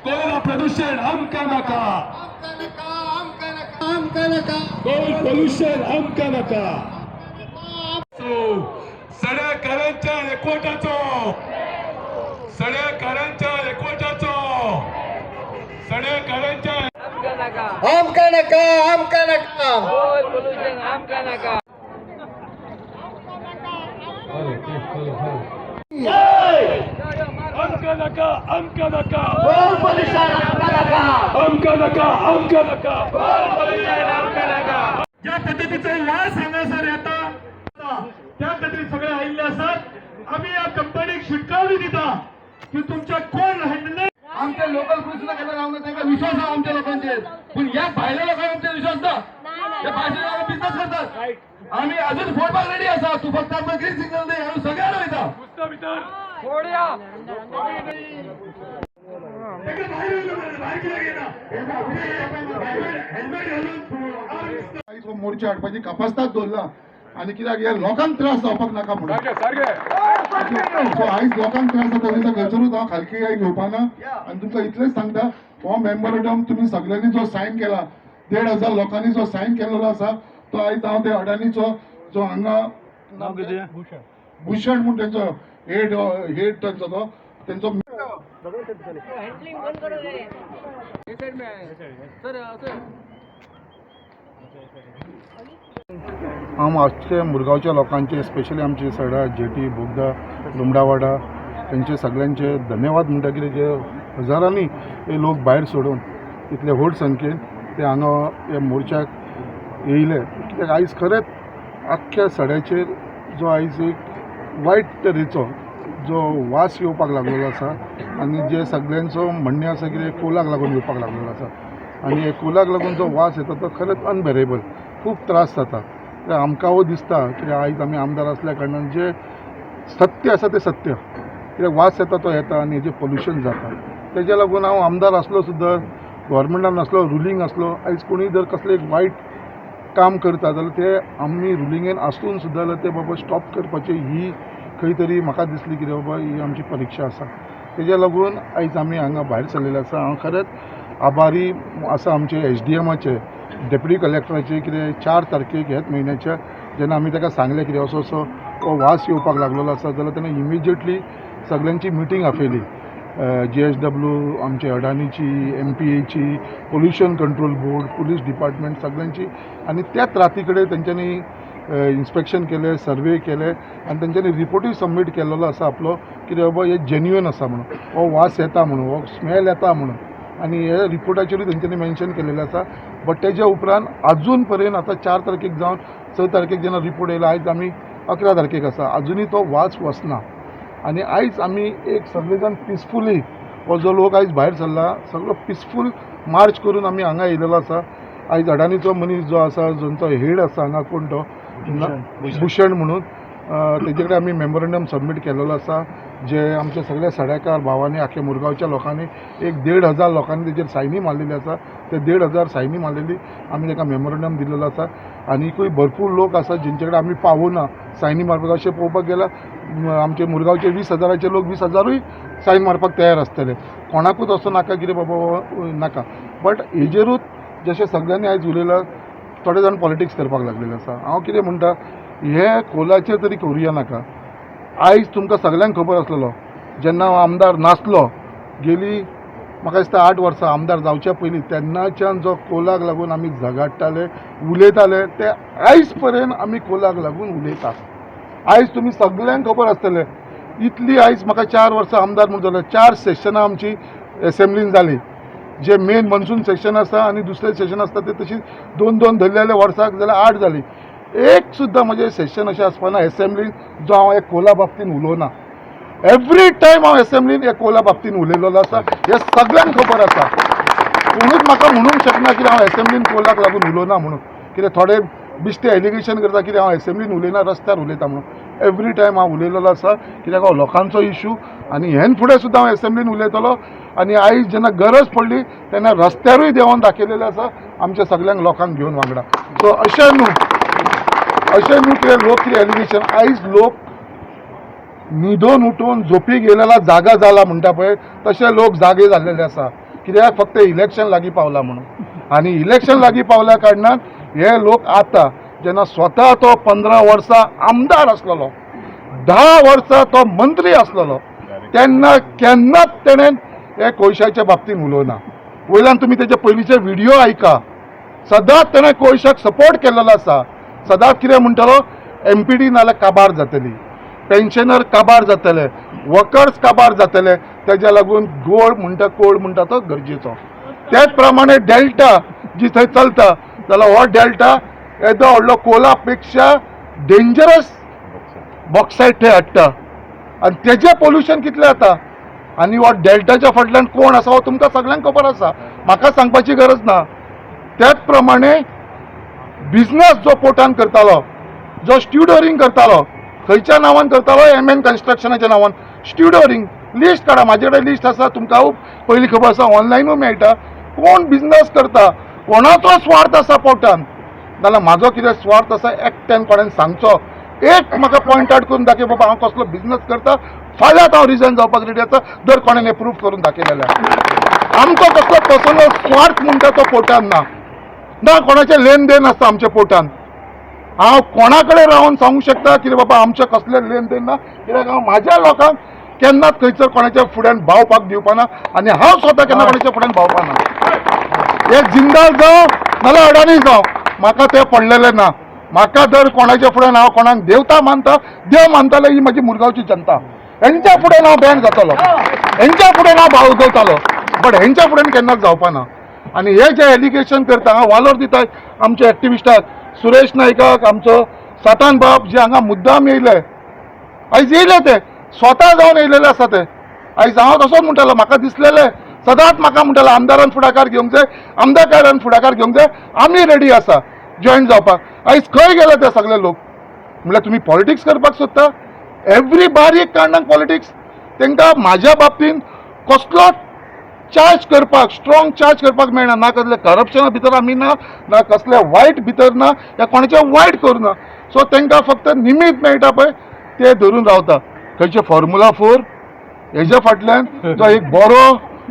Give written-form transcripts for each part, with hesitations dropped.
कोयला प्रदूषण हमका नका, कोल पोल्युशन हमका नका. सड्याकारांच्या एकवटाचो, सड्याकारांच्या एकवटाचो, सड्याकारांच्या हमका नका, हमका नका. हमका नका. हमका नका, हमका नका, कोल पोल्युशन हमका नका. हमका नका, हमका नका. नका. ज्या पद्धतीचा वास हांगासर येता त्या खातीर सगळे आयिल्ले आसात. आम्ही या कंपनीक शिटकावणी दिता की तुमच्या कोण हँडल आमच्या लोकल पुलिसला केला राहून त्यांना विश्वास आहे आमच्या लोकांचे, पण या भायल्या लोकांना आमचा विश्वास ना. या भाषेला लोक बिझनेस करतात. आम्ही अजून फोडबाग रेडी असा, तू फक्त आपण ग्रीन सिग्नल दे आम्ही सगळ्यांना येता. मोर्चा हाडपाची कापासतात दवरला आनी कित्याक ह्या लोकांक त्रास जावपाक नाका म्हणून. सो आयज लोकांक त्रास जाता तेन्ना खंयसरूच हांव खालकी काय घेवपा ना. आनी तुमकां इतलेंच सांगता, हो मेमोरेंडम तुमी सगळ्यांनी जो सायन केला, 1,500 लोकांनी जो सायन केलेलो आसा, तो आयज हांव ते अडानीचो जो हांगा भूषण म्हणून तेंचो हेड तेंचो तो तेंचो हांव आजचे मुरगांवच्या लोकांचे, स्पेशली आमचे सडा, जेटी, बोगदा, लुमडावाडा, तेंचे सगळ्यांचे धन्यवाद म्हणटा. कितें जे हजारांनी हे लोक भायर सोडून इतले व्हड संख्येन ते हांगा हे मोर्चाक येयले. कित्याक आयज खरेंच आख्ख्या सड्याचेर जो आयज एक वायट तरेचो जो वास येवपाक लागलेलो आसा आनी जे सगळ्यांचो म्हणणें आसा की कोलाक लागून येवपाक लागलेलो आसा आनी हे कोलाक लागून जो वास येता तो खरेंच अनबेरेबल, खूब त्रास जाता. आमकां हो दिसता की आयज आमी आमदार आसल्या कारणान जे सत्य आसा तें सत्य, कित्याक वास येता तो येता आनी हेजें पोल्युशन जाता. तेज्या लागून हांव आमदार आसलो सुद्दां, गव्हर्मेंटान आसलो, रुलींग आसलो, आयज कोणूय जर कसलें एक वायट काम करता जाल्यार ते आमी रुलिंगेन आसून सुद्दां जाल्यार ते बाबा स्टॉप करपाचें ही खंय तरी म्हाका दिसली की बाबा ही आमची परीक्षा आसा. तेज्या लागून आयज आमी हांगा भायर सरलेले आसा. हांव खरेंच आभारी आसा आमचे SDMचे, डेप्युटी कलेक्टराचे. कितें 4 तारखेक ह्याच म्हयन्याच्या जेन्ना आमी ताका सांगलें कितें असो असो हो वास येवपाक लागलेलो आसा, जाल्यार ताणें इमिजिएटली सगळ्यांची मिटींग आपयली. GSW, आमचे अडानीची, MPAची, pollution control board, police department सगळ्यांची. आनी त्याच राती कडेन तेंच्यांनी इन्स्पेक्शन केलें, सर्वे केले आनी तेंच्यांनी रिपोर्टूय सबमीट केलेलो आसा आपलो, कितें बाबा हे जेन्युइन आसा म्हणून, हो वास येता म्हणून, हो स्मेल येता म्हणून. आनी हे रिपोर्टाचेरूय तेंच्यांनी मेन्शन केलेलें आसा. बट तेज्या उपरांत अजून पर्यंत आतां 4 तारखेक जावन 6 तारखेक जेन्ना रिपोर्ट येयला, आयज आमी 11 तारखेक आसा, अजुनूय तो वास वचना. आनी आयज आमी एक सगळे जाण पिसफुली हो जो लोक आयज भायर सरला सगळो पिसफूल मार्च करून आमी हांगा येयलेलो आसा. आयज अडानीचो मनीस जो आसा, जोंचो हेड आसा हांगा, कोण तो भूषण म्हणून, तेजे कडेन आमी मेमोरेंडम सबमीट केलेलो आसा. जे आमचे सगळे सड्याकार भावांनी, आख्या मुरगांवच्या लोकांनी, एक 1,500 लोकांनी तेजेर सायनी मारलेली आसा. ते 1,500 सायनी मारलेली आमी ताका मेमोरेंडम दिलेलो आसा. आनीकूय भरपूर लोक आसा जेंचे कडेन आमी पावूना सायनी मारपाक. अशें पळोवपाक गेल्यार आमचे मुरगांवचे 20,000चे लोक 20,000य सायन मारपाक तयार आसतले. कोणाकूच असो नाका कितें बाबा नाका. बट हेजेरूच जशें सगळ्यांनी आयज उलयलां, थोडे जाण पॉलिटिक्स करपाक लागलेले आसा. हांव कितें म्हणटा, हे कोलाचेर तरी करुया नाका. आयज तुमकां सगळ्यांक खबर आसलेलो, जेन्ना हांव आमदार नासलो, गेली म्हाका दिसता 8 वर्सां आमदार जावच्या पयलीं, तेन्नाच्यान जो कोलाक लागून आमी झगडटाले, उलयताले, ते आयज पर्यंत आमी कोलाक लागून उलयता. आयज तुमी सगळ्यांक खबर आसतलें, इतली आयज म्हाका 4 वर्सां आमदार म्हणून जालें. 4 सेशनां आमची एसेंब्लीन जाली. जे मेन मनसून सेशन आसा आनी दुसरें सेशन आसता ते तशी 2-2 धरलेले वर्साक जाल्यार 8 जाली. एक सुद्दां म्हजें सेशन अशें आसपाना एसेंब्लीन जो हांव एक कोला बाबतीन उलोवना. एवरी टायम हांव एसेंब्लीन एक कोला बाबतीन उलयलेलो आसा. हे सगळ्यांक खबर आसा. कोणूच म्हाका म्हणूंक शकना की हांव एसेंब्लीन कोलाक लागून उलोवना म्हणून. कितें थोडे बिश्टे एलिगेशन करता की हांव एसेंब्लीन उलयना, रस्त्यार उलयता म्हणून. एवरी टायम हांव उलयलेलो आसा, कित्याक हो लोकांचो इशू. आनी हेन फुडें सुद्दां हांव एसेंब्लीन उलयतलो. आनी आयज जेन्ना गरज पडली तेन्ना रस्त्यारूय देंवन दाखयलेलें आसा आमच्या सगळ्यांक लोकांक घेवन वांगडा. सो अशें न्हू कितें लोक कितें एलिगेशन. आयज लोक न्हिदोन उठून झोपी गेलेला जागा जाला म्हणटा पळय, तशे लोक जागे जाल्लेले आसा. कित्याक फक्त इलेक्शन लागीं पावला म्हणून आनी इलेक्शन लागीं पावल्या कारणान हे लोक आतां जेन्ना स्वता तो 15 वर्सां आमदार आसलेलो 10 वर्सां तो मंत्री आसलेलो तेन्ना केन्नाच तेणें हे कोळशाच्या बाबतींत उलोवना. वयल्यान तुमी तेजे पयलींचे व्हिडियो आयका. सदांच तेणें कोळशाक सपोर्ट केल्लो आसा. सदांच कितें म्हणटालो MPD नाल्यार काबार जातली, पेन्शनर काबार जातले, वर्कर्स काबार जातले, तेज्या लागून गोड म्हणटा कोड म्हणटा तो गरजेचो. त्याच प्रमाणे डेल्टा जी थंय चलता जाल्यार हो डेल्टा येदो व्हडलो कोला पेक्षा डेंजरस बॉक्सायट थंय हाडटा आनी तेजें पोल्युशन कितलें जाता. आनी हो डेल्टाच्या फाटल्यान कोण आसा हो तुमकां सगळ्यांक खबर आसा, म्हाका सांगपाची गरज ना. त्याच प्रमाणे बिझनस जो पोर्टान करतालो, जो स्ट्युडोरिंग करतालो, खंयच्या नांवान करतालो MN कन्स्ट्रक्शनाच्या नांवान स्ट्युडोरिंग. लिस्ट काडा, म्हाजे कडेन लिस्ट आसा, तुमकां पयलीं खबर आसा, ऑनलायनूय मेळटा. कोण बिझनस करता, कोणाचो स्वार्थ आसा पोर्टान, नाल्यार म्हाजो कितें स्वार्थ आसा एकट्यान कोणेन सांगचो. एक म्हाका पॉयंट आउट करून दाखय बाबा हांव कसलो बिझनस करता, फाल्यांच हांव रिझायन जावपाक रेडी आसा जर कोणेन हें प्रूफ करून दाखयलें. आमचो कसलो पर्सनल स्वार्थ म्हणटा तो पोर्टान ना कोणाचें लेन देन आसता आमच्या पोर्टान. हांव कोणा कडेन रावन सांगूंक शकता की बाबा आमचें कसलें लेन देन ना, कित्याक हांव म्हाज्या लोकांक केन्नाच खंयसर कोणाच्या फुड्यान भावपाक दिवपाना आनी हांव स्वता केन्ना कोणाच्या फुड्यान भावपाना. हे जिंदाल जावं नाल्यार अडाणी जावं, म्हाका तें पडलेलें ना. म्हाका जर कोणाच्या फुड्यान हांव कोणाक देवता मानता, देव मानतालो ही म्हजी मुरगांवची जनता. हेंच्या फुड्यान हांव बॅन जातालो, हेंच्या फुड्यान हांव भाव उगवतालो, बट हेंच्या फुड्यान केन्नाच जावपाना. आनी हे जे एलिगेशन करता हांव वालोर दिता आमच्या एक्टिविस्टाक, सुरेश नायकाक, आमचो सातान बाब जे हांगा मुद्दाम येयले, आयज येयले ते स्वता जावन येयलेले आसा ते. आयज हांव तसोच म्हणटालो, म्हाका दिसलेले सदांच म्हाका म्हणटालो आमदारान फुडाकार घेवंक जाय, आमदारान फुडाकार घेवंक जाय, आमी रेडी आसा जॉयन जावपाक. आयज खंय गेले ते सगळे लोक. म्हणल्यार तुमी पॉलिटिक्स करपाक सोदता, एवरी बारीक कारणाक पॉलिटिक्स. तांकां म्हाज्या बाबतीन कसलो चार्ज करपाक, स्ट्रॉंग चार्ज करपाक मेळना. ना कसले करप्शना भितर आमी ना कसले वायट भितर ना, या कोणाचें वायट करूना. सो तांकां फक्त निमीत मेळटा पळय ते धरून रावता. खंयचे फॉर्म्युला 4 हेज्या फाटल्यान जो एक बरो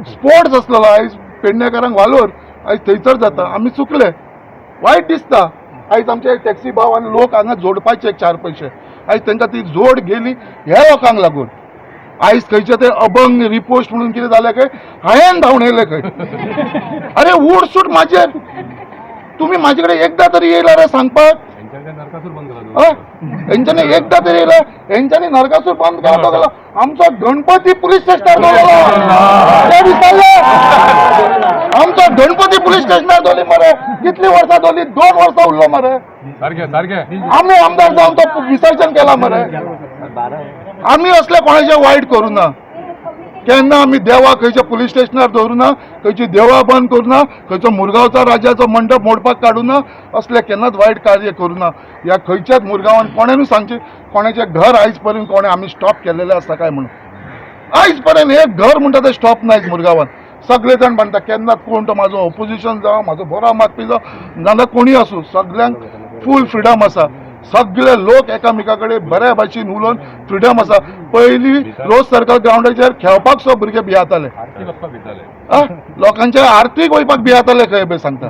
स्पोर्ट्स आसलेलो आयज पेडणेकारांक वालोर आयज थंयसर जाता. आमी चुकले, वायट दिसता. आयज आमचे टॅक्सी भाव आनी लोक हांगा जोडपाचे 4 पयशे, आयज तांकां ती जोड गेली ह्या लोकांक लागून. आयज खंयचे ते अभंग रिपोस्ट म्हणून कितें जालें खंय हांवें धांवन येयलें खंय. अरे उड सूट म्हाजेर, तुमी म्हाजे कडेन एकदां तरी येयला रे सांगपाक. हेंच्यांनी एकदां तरी येयला, हेंच्यांनी नरकासूर बंद केला गेलो. आमचो गणपती पुलीस स्टेशनार ते विसरले. आमचो गणपती पुलीस स्टेशनार दवरली मरे. कितली वर्सां दवरली? 2 वर्सां उरलो मरे. आमी आमदार जावन तो विसर्जन केला मरे. आमी असले कोणाचे वायट करूं ना. केन्ना आमी देवा खंयच्या पुलीस स्टेशनार दवरूं ना, खंयची देवळां बंद करूं ना, खंयचो मुरगांवचा राजाचो मंडप मोडपाक काडूं ना, असले केन्नाच वायट कार्य करूं ना. ह्या खंयच्याच मुरगांवान कोणेनूय सांगचें कोणाचें घर आयज पर्यंत कोणें आमी स्टॉप केलेलें आसा काय म्हणून. आयज पर्यंत एक घर म्हणटा तें स्टॉप ना आयज मुरगांवान. सगळे जाण म्हणटा केन्नाच कोण तो म्हाजो ऑपोजिशन जावं, म्हाजो बरो मागपी जावं, नाजाल्यार कोणीय आसूं, सगळ्यांक फूल फ्रिडम आसा. सगळे लोक एकामेका कडेन बऱ्या भाशेन उलोवन फ्रिडम आसा. पयलीं रोज सर्कल ग्राउंडाचेर खेळपाक सुद्दां भुरगे भियाताले, लोकांचे आर्थीक वयपाक भियाताले खंय बी सांगता.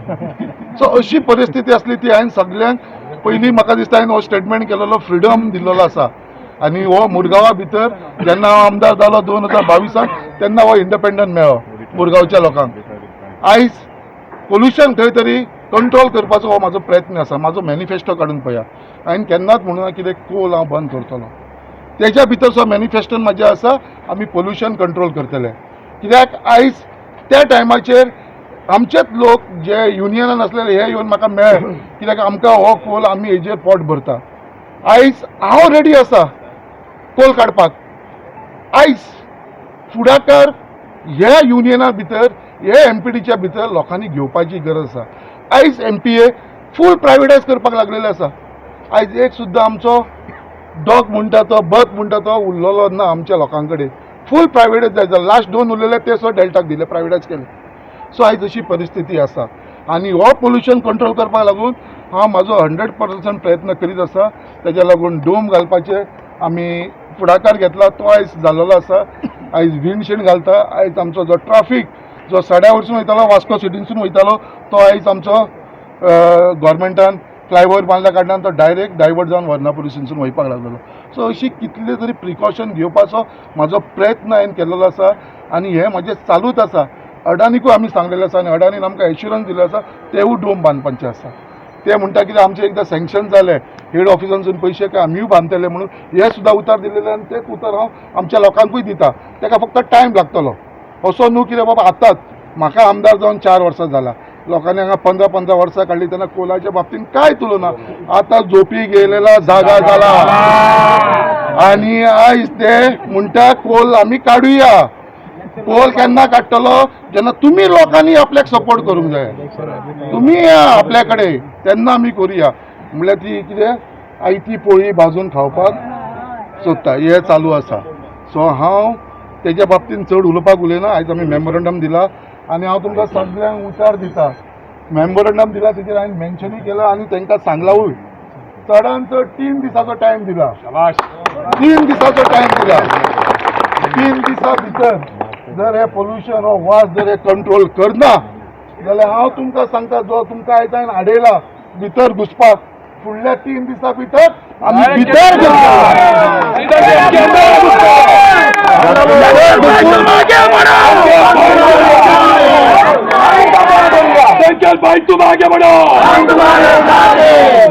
सो अशी परिस्थिती आसली ती हांवें सगळ्यांक पयलीं म्हाका दिसता हांवें हो स्टेटमेंट केलेलो, फ्रिडम दिल्लो आसा. आनी हो मुरगांवा भितर जेन्ना हांव आमदार जालो 2022 तेन्ना हो इंडिपेंडंट मेळ्ळो मुरगांवच्या लोकांक. आयज पोल्युशन खंय तरी कंट्रोल करपाचो हो म्हाजो प्रयत्न आसा. म्हाजो मॅनिफेस्टो काडून पळया. हांवें केन्नाच म्हणूं ना कितें कोल हांव बंद करतलो. तेच्या भितरचो मॅनिफेस्टोन म्हाजें आसा आमी पोल्युशन कंट्रोल करतले. कित्याक आयज त्या टायमाचेर आमचेच लोक जे युनियनान आसलेले हे येवन म्हाका मेळ्ळे, कित्याक आमकां हो कोल आमी हेजेर पोट भरता. आयज हांव रेडी आसा कोल काडपाक. आयज फुडाकार ह्या युनियना भितर, हे MPDच्या भितर लोकांनी घेवपाची गरज आसा. आयज MPA फूल प्रायवेटायज करपाक लागलेले आसा. आयज एक सुद्दां आमचो डॉग म्हणटा तो, बथ म्हणटा तो उरलेलो ना आमच्या लोकां कडेन. फूल प्रायवेटायज जाय. लास्ट 2 उरलेले ते सुद्दां डेल्टाक दिले, प्रायवेटायज केले. सो आयज अशी परिस्थिती आसा. आनी हो पोल्युशन कंट्रोल करपाक लागून हांव म्हाजो 100% प्रयत्न करीत आसा. तेज्या लागून डोम घालपाचे आमी फुडाकार घेतला, तो आयज जाल्लो आसा. आयज विंडशील्ड घालता. आयज आमचो जो ट्राफीक जो सड्या वरसून वयतालो वास्को सिटीनसून वयतालो तो आयज आमचो गव्हर्मेंटान फ्लायओव्हर बांदल्या कारणान तो डायरेक्ट डायवर्ट जावन वर्णापुरीसून वयपाक लागलेलो. सो अशी कितले तरी प्रिकॉशन घेवपाचो म्हाजो प्रयत्न हांवें केलेलो आसा आनी हें म्हाजें चालूच आसा. अडानीकूय आमी सांगलेलें आसा आनी अडानीन आमकां एश्युरन्स दिलें आसा तेवूय डोम बांदपाचें आसा. ते म्हणटा कितें आमचें एकदां सँक्शन जालें हेड ऑफिसांसून पयशे काय आमीय बांदतले म्हणून हे सुद्दां उतर दिलेलें आनी तेच उतर हांव आमच्या लोकांकूय दिता. ताका फक्त टायम लागतलो. असो न्हू कितें बाबा आतांच म्हाका आमदार जावन 4 वर्सां जाला. लोकांनी हांगा 15 वर्सां काडली तेन्ना कोलाच्या बाबतींत कांय तुलना. आतां झोपी गेलेला जागा जाला आनी आयज ते म्हणटा कोल आमी काडुया. कोल केन्ना काडटलो जेन्ना तुमी लोकांनी आपल्याक सपोर्ट करूंक जाय. तुमी या आपल्या कडेन तेन्ना आमी करुया. म्हणल्यार ती कितें आयती पोळी भाजून खावपाक सोदता हें चालू आसा. सो हांव तेज्या बाबतींत चड उलोवपाक उलयना. आयज आमी मेमोरंडम दिला आनी हांव तुमकां सगळ्यांक उतर दिता. मेमोरंडम दिला तेजेर हांवें मेन्शनूय केला आनी तांकां सांगलावूय. चडांत चड 3 दिसाचो टायम दिला. 3 दिसाचो टायम दिला. 3 दिसां भितर जर हे पोल्युशन हो वास जर हे कंट्रोल करना जाल्यार हांव तुमकां सांगता जो तुमकां आयज हांवें आडयला भितर घुसपाक फुडल्या 3 दिसां भितर आमी भितर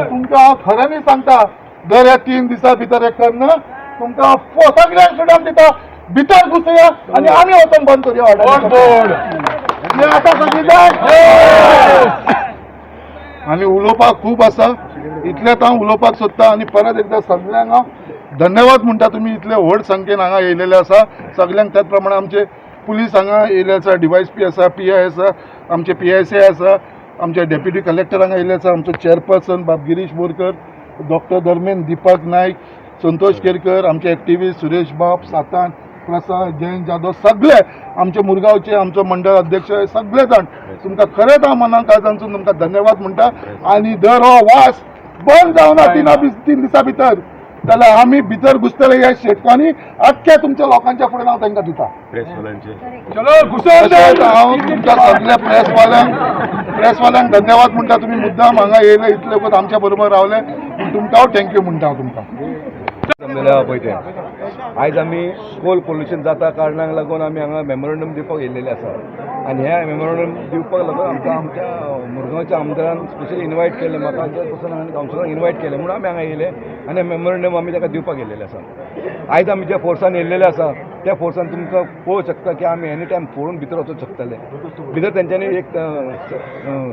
तुमकां हांव खऱ्यांनी सांगता जर ह्या 3 दिसां भितर हे करना तुमकां सगळ्यांक फ्रिडम दिता. भितर घुसुया आनी आमी वचून बंद करुया. आतां सगळी जाय आनी उलोवपाक खूब आसा. इतलेंच हांव उलोवपाक सोदता आनी परत एकदां सगळ्यांक हांव धन्यवाद म्हणटा. तुमी इतले व्हड संख्येन हांगा येयलेले आसा. सगळ्यांक त्याच प्रमाणे आमचे पुलीस हांगा येयले आसा. DYSP आसा, PI आसा, आमचे PSI आसा, आमचे डेप्युटी कलेक्टर हांगा येयले आसा, आमचो चेअरपर्सन बाब गिरीश बोरकर, डॉक्टर धर्मेंद्र दीपक नायक, संतोष केरकर, आमचे एक्टिव्हिस्ट सुरेश बाब, सातान प्रसाद, जयंत जाधव सगळे आमचे मुरगांवचे आमचो मंडळ अध्यक्ष सगळे जाण तुमकां खरेंच हांव मनान काळजांतसून तुमकां धन्यवाद म्हणटा. आनी जर हो वास बंद जावना 3 दिसां भितर जाल्यार आमी भितर घुसतले ह्या शेटकांनी अख्ख्या तुमच्या लोकांच्या फुडें हांव तांकां दिता. हांव तुमच्या सगळ्या प्रेसवाल्यांक धन्यवाद म्हणटा. तुमी मुद्दाम हांगा येयले इतले वखद आमच्या बरोबर रावले तुमकां थँक्यू म्हणटा हांव तुमकां. पळय ते आयज आमी कोल पोल्युशन जाता कारणाक लागून आमी हांगा मेमोरंडम दिवपाक येयलेले आसा. आनी ह्या मेमोरंडम दिवपाक लागून आमकां आमच्या मुरगांवच्या आमदारान स्पेशली इन्वायट केलें. म्हाका पासून हांवें कावन्सिलराक इन्वायट केलें म्हणून आमी हांगा येयले आनी मेमोरंडम आमी ताका दिवपाक येयलेले आसा. आयज आमी ज्या फोर्सान येयलेले आसा त्या फोर्सान तुमकां पळोवंक शकता की आमी एनी टायम फोडून भितर वचूंक शकतले. भितर तेंच्यांनी एक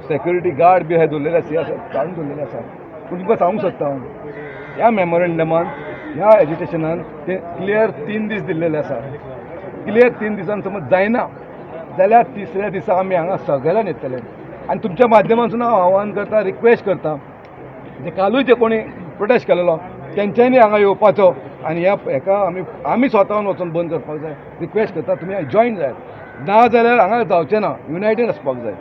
सेक्युरिटी गार्ड बी अशें दवरलेले आसा, काडून दवरलेले आसा. पूण तुमकां सांगूंक सोदता ह्या मेमोरंडमान ह्या एज्युकेशनान ते क्लियर 3 दीस दिल्लेले आसा. क्लियर 3 दिसान समज जायना जाल्यार 3ऱ्या दिसा आमी हांगा सगळ्यांक येतले. आनी तुमच्या माध्यमांतसून हांव आव्हान करता, रिक्वेस्ट करता जे कालूय जे कोणी प्रोटेस्ट केलेलो तेंच्यांनी हांगा येवपाचो आनी हेका आमी स्वतावन वचून बंद करपाक जाय. रिक्वेस्ट करता तुमी जॉयन जाय. ना जाल्यार हांगा जावचें ना. युनायटेड आसपाक जाय.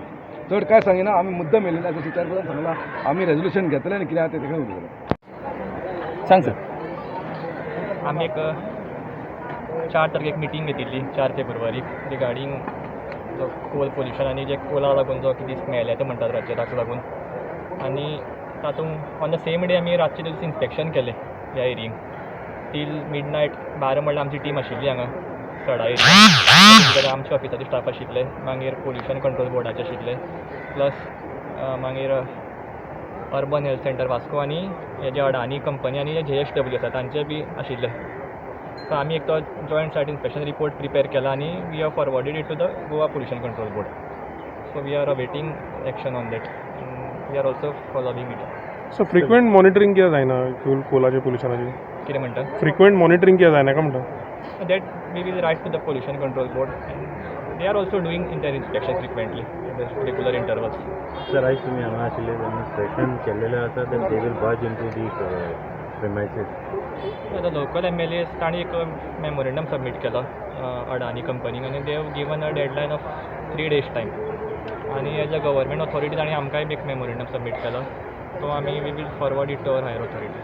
चड काय सांगिना. आमी मुद्दम येयलेले जशें चेअरपर्सन सांगलां आमी रेजोल्युशन घेतले आनी कितें आसा तें उलयतले. सांग सर. आमी एक 4 तारखेक मिटींग घेतिल्ली 4 फेब्रुवारीक रिगार्डींग जो कोल पोल्युशन आनी जे कोला लागून जो कितें स्मेल येता म्हणटात रातचे ताका लागून. आनी तातूंत ऑन द सेम डे आमी रातचे दिवस इन्स्पेक्शन केलें ह्या एरियेक टील मिडनायट 12 म्हणल्यार आमची टीम आशिल्ली हांगा सडा एरिया. आमचे ऑफिसाचे स्टाफ आशिल्ले, मागीर पोल्युशन कंट्रोल बोर्डाचे आशिल्ले, प्लस मागीर अर्बन हेल्थ सेंटर वास्को आनी हे जे अडानी कंपनी आनी जे JSW आसा तांचे बी आशिल्ले. सो आमी एक तो joint site inspection report prepare केला आनी we have forwarded it to the Goa pollution control board. So we are awaiting action on that. We are also following it. So frequent monitoring कित्याक जायना कोलाचे पोल्युशनाची? कितें म्हणटा? फ्रिक्वेंट मॉनिटरिंग कित्याक जायना काय म्हणटा? That we will write to the pollution control board and they are also doing inter inspection frequently regular intervals. Sir आयज तुमी हांगा आशिल्ले तेन्ना सेशन केल्लेले आसा that they will barge into the premises. आतां लोकल MLAs तांणी एक मेमोरंडम सबमीट केलो अडानी कंपनीक आनी they have given a deadline of 3 days time. आनी एज अ गव्हर्मेंट ऑथॉरिटी तांणी आमकांय एक मेमोरंडम सबमीट केलो. सो आमी we will forward it to our higher authorities.